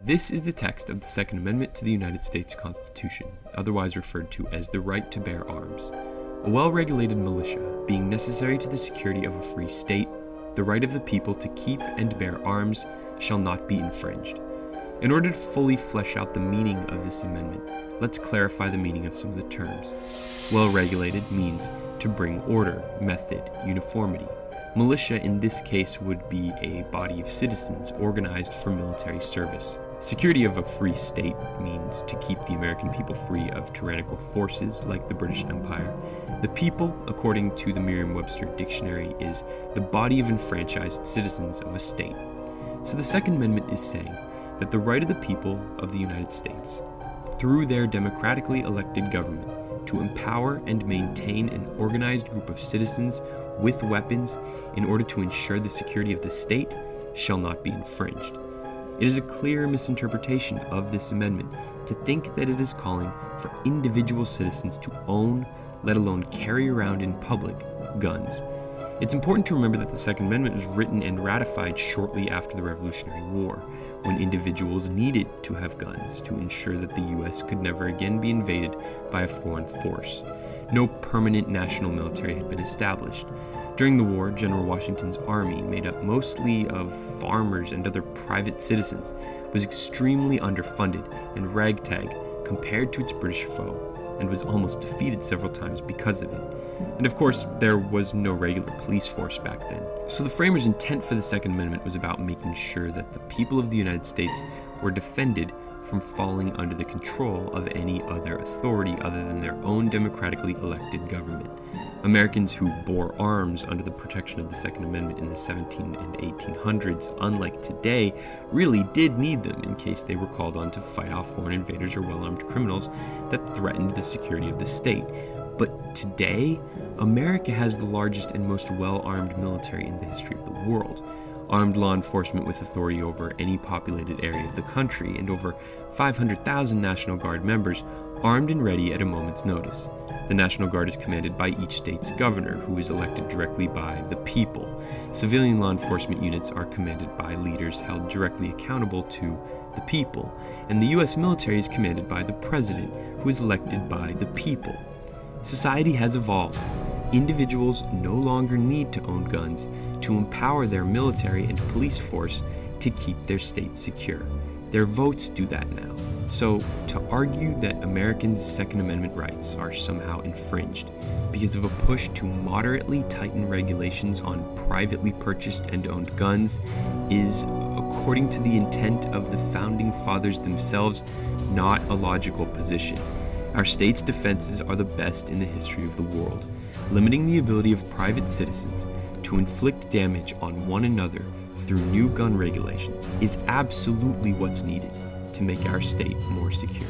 This is the text of the Second Amendment to the United States Constitution, otherwise referred to as the right to bear arms. A well-regulated militia being necessary to the security of a free state, the right of the people to keep and bear arms shall not be infringed. In order to fully flesh out the meaning of this amendment, let's clarify the meaning of some of the terms. Well-regulated means to bring order, method, uniformity. Militia in this case would be a body of citizens organized for military service. Security of a free state means to keep the American people free of tyrannical forces like the British Empire. The people, according to the Merriam-Webster dictionary, is the body of enfranchised citizens of a state. So the Second Amendment is saying that the right of the people of the United States, through their democratically elected government, to empower and maintain an organized group of citizens with weapons in order to ensure the security of the state shall not be infringed. It is a clear misinterpretation of this amendment to think that it is calling for individual citizens to own, let alone carry around in public, guns. It's important to remember that the Second Amendment was written and ratified shortly after the Revolutionary War, when individuals needed to have guns to ensure that the U.S. could never again be invaded by a foreign force. No permanent national military had been established. During the war, General Washington's army, made up mostly of farmers and other private citizens, was extremely underfunded and ragtag compared to its British foe, and was almost defeated several times because of it. And of course, there was no regular police force back then. So the framers' intent for the Second Amendment was about making sure that the people of the United States were defended from falling under the control of any other authority other than their own democratically elected government. Americans who bore arms under the protection of the Second Amendment in the 1700s and 1800s, unlike today, really did need them in case they were called on to fight off foreign invaders or well-armed criminals that threatened the security of the state. But today, America has the largest and most well-armed military in the history of the world. Armed law enforcement with authority over any populated area of the country, and over 500,000 National Guard members armed and ready at a moment's notice. The National Guard is commanded by each state's governor, who is elected directly by the people. Civilian law enforcement units are commanded by leaders held directly accountable to the people, and the U.S. military is commanded by the president, who is elected by the people. Society has evolved. Individuals no longer need to own guns to empower their military and police force to keep their state secure. Their votes do that now. So, to argue that Americans' Second Amendment rights are somehow infringed because of a push to moderately tighten regulations on privately purchased and owned guns is, according to the intent of the Founding Fathers themselves, not a logical position. Our state's defenses are the best in the history of the world. Limiting the ability of private citizens to inflict damage on one another through new gun regulations is absolutely what's needed to make our state more secure.